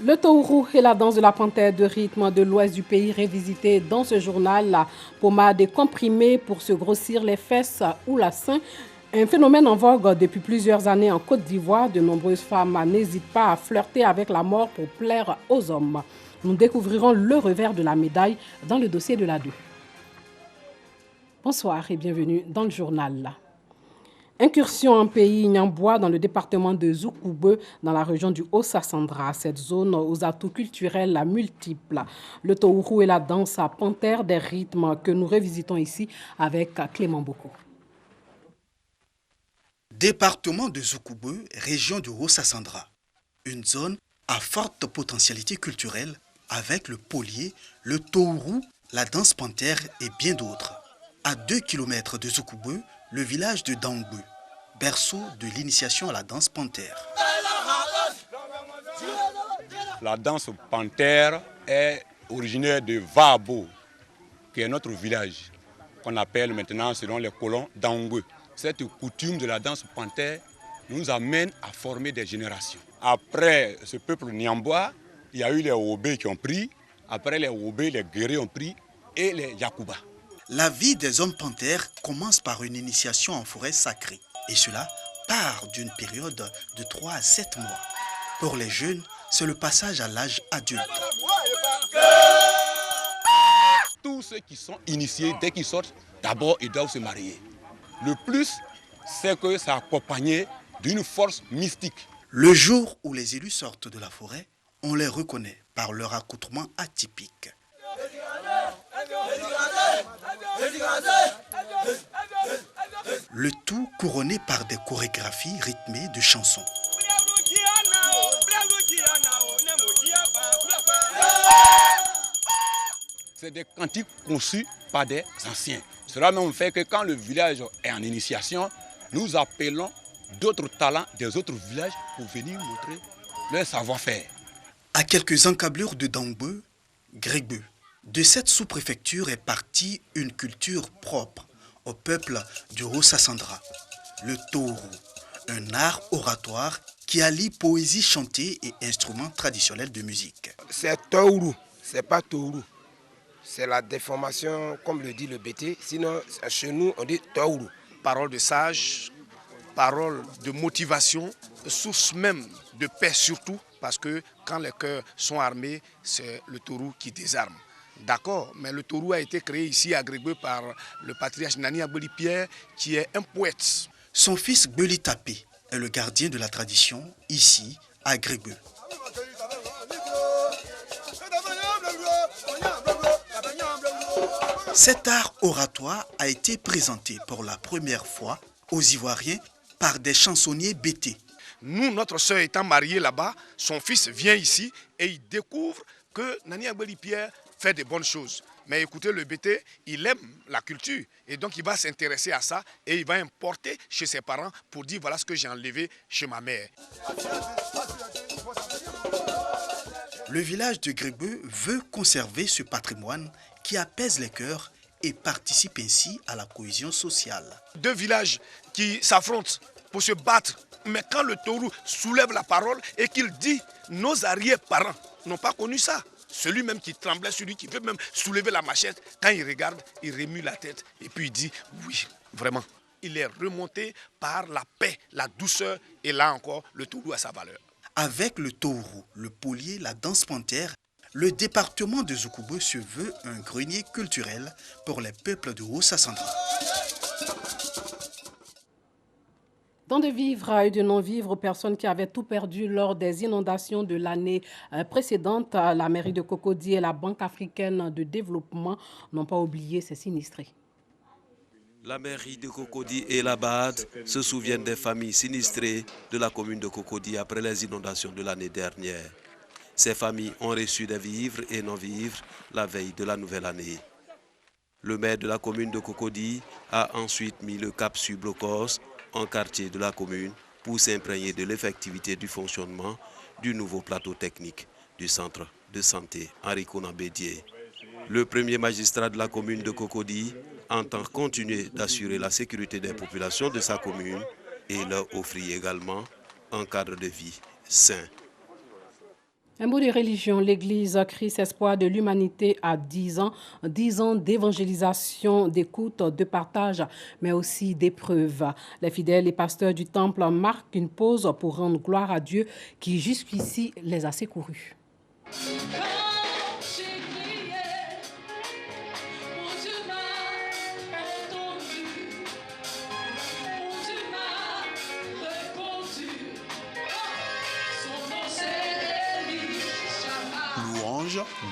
Le Tourou et la danse de la panthère de rythme de l'ouest du pays révisité dans ce journal. La pommade est comprimée pour se grossir les fesses ou la sein. Un phénomène en vogue depuis plusieurs années en Côte d'Ivoire. De nombreuses femmes n'hésitent pas à flirter avec la mort pour plaire aux hommes. Nous découvrirons le revers de la médaille dans le dossier de la 2. Bonsoir et bienvenue dans le journal. Incursion en pays Nyambois dans le département de Zoukoube, dans la région du Haut-Sassandra. Cette zone aux atouts culturels multiples. Le Tourou et la danse à panthère des rythmes que nous revisitons ici avec Clément Boko. Département de Zoukoube, région du Haut-Sassandra. Une zone à forte potentialité culturelle avec le polier, le Tourou, la danse panthère et bien d'autres. À 2 km de Zoukoube, le village de Dangbe, berceau de l'initiation à la danse panthère. La danse panthère est originaire de Vabo, qui est notre village, qu'on appelle maintenant selon les colons Dangbe. Cette coutume de la danse panthère nous amène à former des générations. Après ce peuple Nyambois, il y a eu les Obé qui ont pris, après les Obé, les Guérés ont pris et les Yakuba. La vie des hommes panthères commence par une initiation en forêt sacrée. Et cela part d'une période de 3 à 7 mois. Pour les jeunes, c'est le passage à l'âge adulte. Tous ceux qui sont initiés, dès qu'ils sortent, d'abord ils doivent se marier. Le plus, c'est que ça accompagné d'une force mystique. Le jour où les élus sortent de la forêt, on les reconnaît par leur accoutrement atypique. Le tout couronné par des chorégraphies rythmées de chansons. C'est des cantiques conçus par des anciens. Cela même fait que quand le village est en initiation, nous appelons d'autres talents des autres villages pour venir montrer leur savoir-faire. À quelques encablures de Dangbe, Grégbe, de cette sous-préfecture est partie une culture propre au peuple du Haut-Sassandra, le Tourou, un art oratoire qui allie poésie chantée et instruments traditionnels de musique. C'est Tourou, c'est pas Tourou. C'est la déformation, comme le dit le BT. Sinon, chez nous, on dit Tourou. Parole de sage, parole de motivation, source même de paix surtout, parce que quand les cœurs sont armés, c'est le Tourou qui désarme. D'accord, mais le Tourou a été créé ici à Grégbe par le patriarche Nani Aboli Pierre, qui est un poète. Son fils Beli Tapé est le gardien de la tradition ici à Grégbe. Cet art oratoire a été présenté pour la première fois aux Ivoiriens par des chansonniers BT. Nous, notre sœur étant mariée là-bas, son fils vient ici et il découvre que Nani Aboli Pierre fait de bonnes choses. Mais écoutez, le BT, il aime la culture et donc il va s'intéresser à ça et il va importer chez ses parents pour dire voilà ce que j'ai enlevé chez ma mère. Le village de Grégbe veut conserver ce patrimoine qui apaise les cœurs et participe ainsi à la cohésion sociale. 2 villages qui s'affrontent pour se battre, mais quand le Tourou soulève la parole et qu'il dit nos arrière-parents n'ont pas connu ça. Celui même qui tremblait, celui qui veut même soulever la machette, quand il regarde, il remue la tête et puis il dit oui, vraiment. Il est remonté par la paix, la douceur et là encore, le Tourou a sa valeur. Avec le Tourou, le polier, la danse panthère, le département de Zoukoube se veut un grenier culturel pour les peuples de Haut-Sassandra. Dans de vivre et de non-vivre aux personnes qui avaient tout perdu lors des inondations de l'année précédente, la mairie de Cocody et la Banque africaine de développement n'ont pas oublié ces sinistrés. La mairie de Cocody et la BAD se souviennent des familles sinistrées de la commune de Cocody après les inondations de l'année dernière. Ces familles ont reçu des vivres et non-vivres la veille de la nouvelle année. Le maire de la commune de Cocody a ensuite mis le cap sur Blocos, en quartier de la commune, pour s'imprégner de l'effectivité du fonctionnement du nouveau plateau technique du centre de santé Henri Konan Bédié. Le premier magistrat de la commune de Cocody entend continuer d'assurer la sécurité des populations de sa commune et leur offrir également un cadre de vie sain. Un mot de religion, l'Église Christ Espoir de l'Humanité a 10 ans. 10 ans d'évangélisation, d'écoute, de partage, mais aussi d'épreuve. Les fidèles et pasteurs du temple marquent une pause pour rendre gloire à Dieu qui jusqu'ici les a secourus.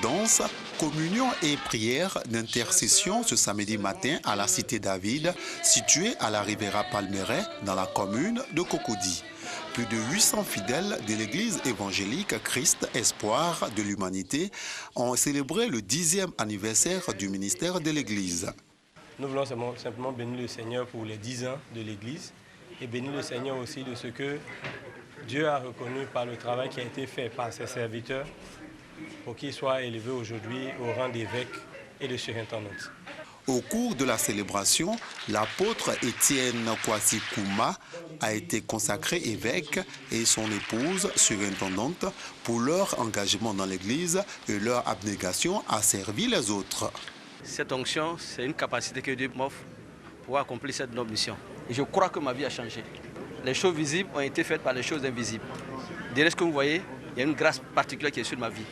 Danse, communion et prière d'intercession ce samedi matin à la cité David, située à la Riviera Palmeraie dans la commune de Cocody. Plus de 800 fidèles de l'église évangélique Christ Espoir de l'Humanité ont célébré le 10e anniversaire du ministère de l'église. Nous voulons simplement bénir le Seigneur pour les 10 ans de l'église et bénir le Seigneur aussi de ce que Dieu a reconnu par le travail qui a été fait par ses serviteurs pour qu'il soit élevé aujourd'hui au rang d'évêque et de surintendant. Au cours de la célébration, l'apôtre Étienne Kwasi Kouma a été consacré évêque et son épouse surintendante pour leur engagement dans l'Église et leur abnégation à servir les autres. Cette onction, c'est une capacité que Dieu m'offre pour accomplir cette noble mission. Et je crois que ma vie a changé. Les choses visibles ont été faites par les choses invisibles. Derrière ce que vous voyez, il y a une grâce particulière qui est sur ma vie.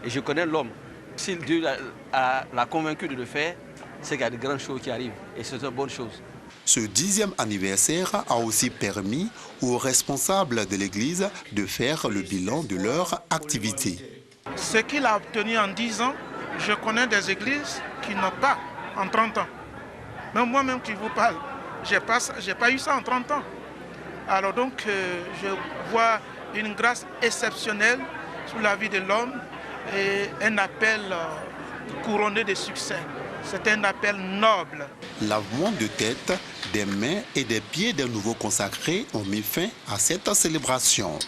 Et je connais l'homme. Si Dieu l'a convaincu de le faire, c'est qu'il y a de grandes choses qui arrivent. Et c'est une bonne chose. Ce 10e anniversaire a aussi permis aux responsables de l'Église de faire le bilan de leur activité. Ce qu'il a obtenu en 10 ans, je connais des églises qui n'ont pas en 30 ans. Même moi-même qui vous parle, je n'ai pas eu ça en 30 ans. Alors donc, je vois une grâce exceptionnelle sur la vie de l'homme et un appel couronné de succès. C'est un appel noble. Lavement de tête, des mains et des pieds des nouveaux consacrés ont mis fin à cette célébration.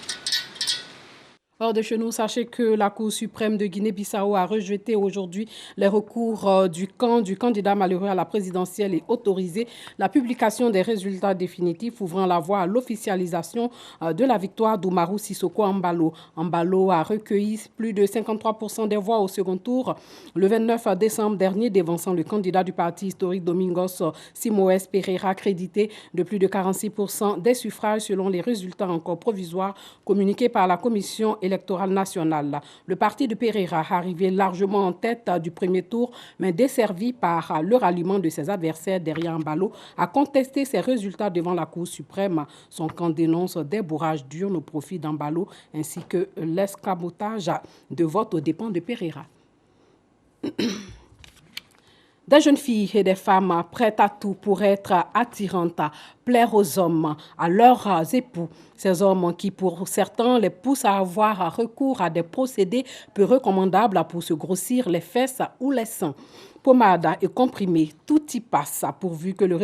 Hors de chez nous, sachez que la Cour suprême de Guinée-Bissau a rejeté aujourd'hui les recours du candidat malheureux à la présidentielle et autorisé la publication des résultats définitifs ouvrant la voie à l'officialisation de la victoire d'Oumarou Sissoko Embalo. Embalo a recueilli plus de 53% des voix au second tour le 29 décembre dernier, dévançant le candidat du parti historique Domingos Simoes Pereira, crédité de plus de 46% des suffrages selon les résultats encore provisoires communiqués par la commission électorale nationale. Le parti de Pereira, arrivé largement en tête du premier tour, mais desservi par le ralliement de ses adversaires derrière Embalo, a contesté ses résultats devant la Cour suprême. Son camp dénonce des bourrages d'urnes au profit d'Embalo ainsi que l'escamotage de vote aux dépens de Pereira. Des jeunes filles et des femmes prêtes à tout pour être attirantes, plaire aux hommes, à leurs époux. Ces hommes qui, pour certains, les poussent à avoir recours à des procédés peu recommandables pour se grossir les fesses ou les seins. Pommade et comprimés, tout y passe pourvu que le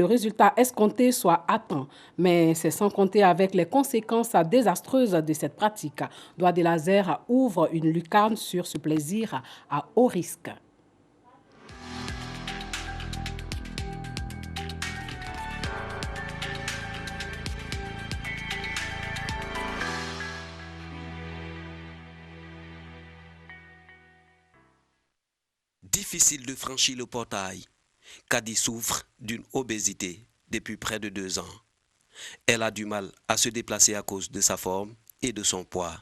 résultat escompté soit atteint. Mais c'est sans compter avec les conséquences désastreuses de cette pratique. Doigt des lasers ouvre une lucarne sur ce plaisir à haut risque. Difficile de franchir le portail. Kadi souffre d'une obésité depuis près de 2 ans. Elle a du mal à se déplacer à cause de sa forme et de son poids.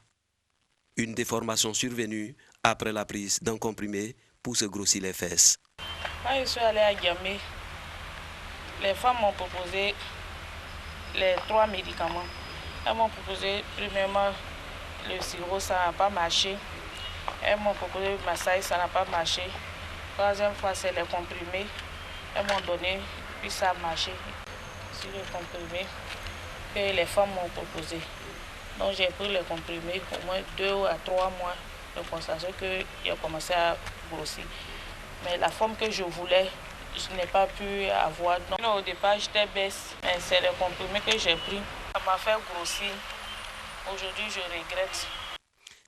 Une déformation survenue après la prise d'un comprimé pour se grossir les fesses. Quand je suis allée à Guiamé, les femmes m'ont proposé les 3 médicaments. Elles m'ont proposé premièrement le sirop, ça n'a pas marché. Elles m'ont proposé le massage, ça n'a pas marché. Troisième fois, c'est les comprimés. Elles m'ont donné, puis ça a marché. C'est le comprimé que les femmes m'ont proposé. Donc j'ai pris les comprimés au moins 2 à 3 mois de constatation que j'ai commencé à grossir. Mais la forme que je voulais, je n'ai pas pu avoir. Donc, au départ, j'étais baisse, mais c'est les comprimés que j'ai pris. Ça m'a fait grossir. Aujourd'hui, je regrette.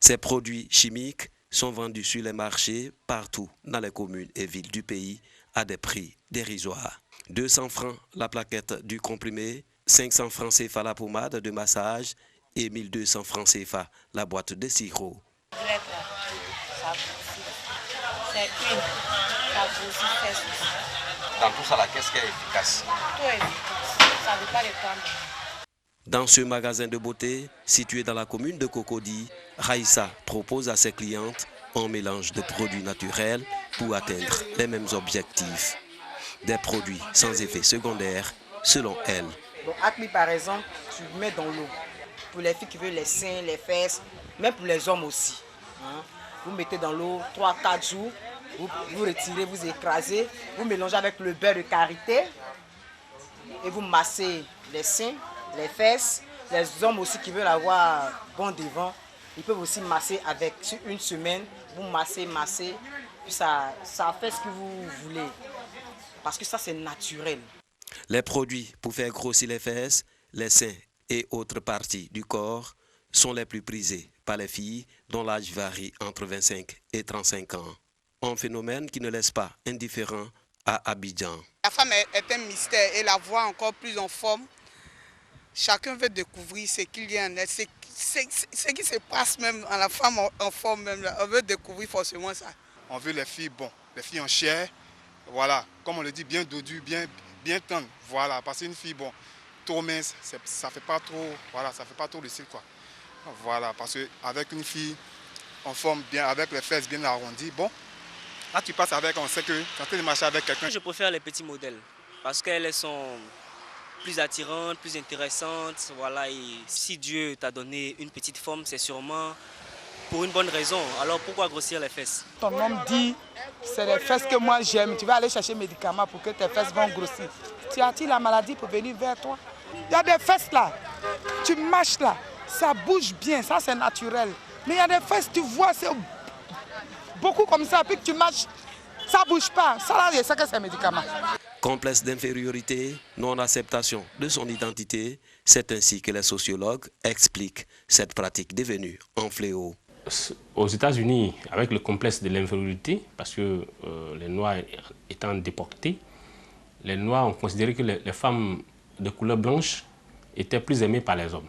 Ces produits chimiques sont vendus sur les marchés partout dans les communes et villes du pays à des prix dérisoires. 200 francs la plaquette du comprimé, 500 francs CFA la pommade de massage et 1200 francs CFA la boîte de sirop. Ça grossit. C'est une, ça grossit fesses. Dans tout ça, qu'est-ce qui est efficace? Tout est efficace. Ça ne veut pas le prendre. Dans ce magasin de beauté, situé dans la commune de Cocody, Raïssa propose à ses clientes un mélange de produits naturels pour atteindre les mêmes objectifs. Des produits sans effet secondaire, selon elle. Donc, acné, par exemple, tu mets dans l'eau. Pour les filles qui veulent les seins, les fesses, même pour les hommes aussi. Vous mettez dans l'eau 3-4 jours, vous retirez, vous écrasez, vous mélangez avec le beurre de karité et vous massez les seins, les fesses. Les hommes aussi qui veulent avoir bon devant, ils peuvent aussi masser avec sur une semaine. Vous massez, puis ça fait ce que vous voulez. Parce que ça, c'est naturel. Les produits pour faire grossir les fesses, les seins et autres parties du corps sont les plus prisés par les filles dont l'âge varie entre 25 et 35 ans. Un phénomène qui ne laisse pas indifférent à Abidjan. La femme est un mystère et la voix encore plus en forme. Chacun veut découvrir ce qu'il y a en elle, ce qui se passe même en la femme en forme même. On veut découvrir forcément ça. On veut les filles les filles en chair, voilà, comme on le dit, bien dodues, bien tendres, voilà, parce qu'une fille trop mince, ça fait pas trop, voilà, ça fait pas trop le style quoi. Voilà, parce qu'avec une fille en forme bien, avec les fesses bien arrondies, là tu passes avec, on sait que quand tu marches avec quelqu'un. Je préfère les petits modèles parce qu'elles sont plus attirantes, plus intéressantes, voilà. Et si Dieu t'a donné une petite forme, c'est sûrement pour une bonne raison. Alors pourquoi grossir les fesses? Ton homme dit, c'est les fesses que moi j'aime. Tu vas aller chercher médicaments pour que tes fesses vont grossir. Tu as-tu la maladie pour venir vers toi? Il y a des fesses là, tu marches là, ça bouge bien, ça c'est naturel. Mais il y a des fesses, tu vois, c'est beaucoup comme ça, puis que tu marches, ça ne bouge pas. Ça là, c'est que c'est médicament. Complexe d'infériorité, non-acceptation de son identité, c'est ainsi que les sociologues expliquent cette pratique devenue un fléau. Aux États-Unis, avec le complexe de l'infériorité, parce que les Noirs étant déportés, les Noirs ont considéré que les femmes de couleur blanche étaient plus aimées par les hommes.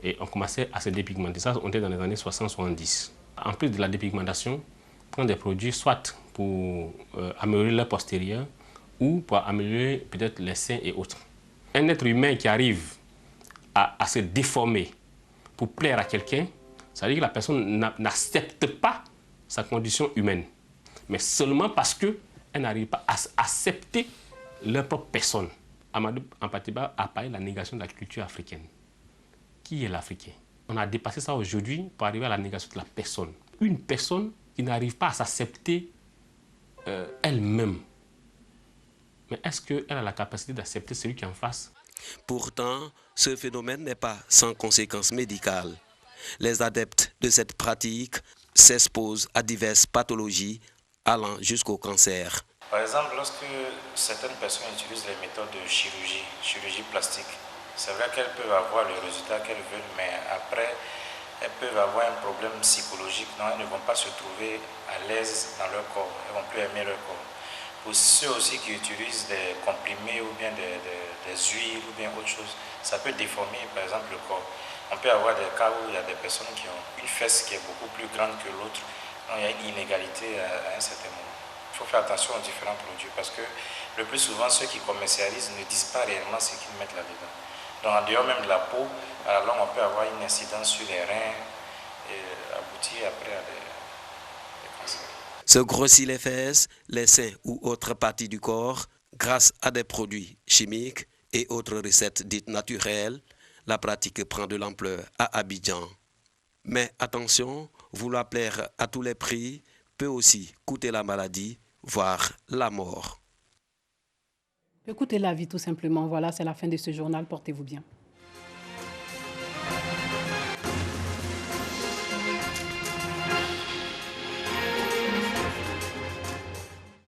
Et on commençait à se dépigmenter. Ça, on était dans les années 60-70. En plus de la dépigmentation, prendre des produits soit pour améliorer leur postérieur ou pour améliorer peut-être les seins et autres. Un être humain qui arrive à se déformer pour plaire à quelqu'un, ça veut dire que la personne n'accepte pas sa condition humaine, mais seulement parce qu'elle n'arrive pas à accepter leur propre personne. Amadou Hampâté-Bâ a parlé de la négation de la culture africaine. Qui est l'Africain? On a dépassé ça aujourd'hui pour arriver à la négation de la personne. Une personne qui n'arrive pas à s'accepter elle-même. Mais est-ce qu'elle a la capacité d'accepter celui qui est en face? Pourtant, ce phénomène n'est pas sans conséquences médicales. Les adeptes de cette pratique s'exposent à diverses pathologies allant jusqu'au cancer. Par exemple, lorsque certaines personnes utilisent les méthodes de chirurgie plastique, c'est vrai qu'elles peuvent avoir le résultat qu'elles veulent, mais après, elles peuvent avoir un problème psychologique. Non, elles ne vont pas se trouver à l'aise dans leur corps, elles ne vont plus aimer leur corps. Pour ceux aussi qui utilisent des comprimés ou bien des huiles ou bien autre chose, ça peut déformer par exemple le corps. On peut avoir des cas où il y a des personnes qui ont une fesse qui est beaucoup plus grande que l'autre. Donc il y a une inégalité à un certain moment. Il faut faire attention aux différents produits parce que le plus souvent ceux qui commercialisent ne disent pas réellement ce qu'ils mettent là-dedans. Donc en dehors même de la peau, à la longue on peut avoir une incidence sur les reins et aboutir après à des cancers. Se grossir les fesses, les seins ou autres parties du corps grâce à des produits chimiques et autres recettes dites naturelles, la pratique prend de l'ampleur à Abidjan. Mais attention, vouloir plaire à tous les prix peut aussi coûter la maladie, voire la mort. Écoutez la vie tout simplement. Voilà, c'est la fin de ce journal. Portez-vous bien.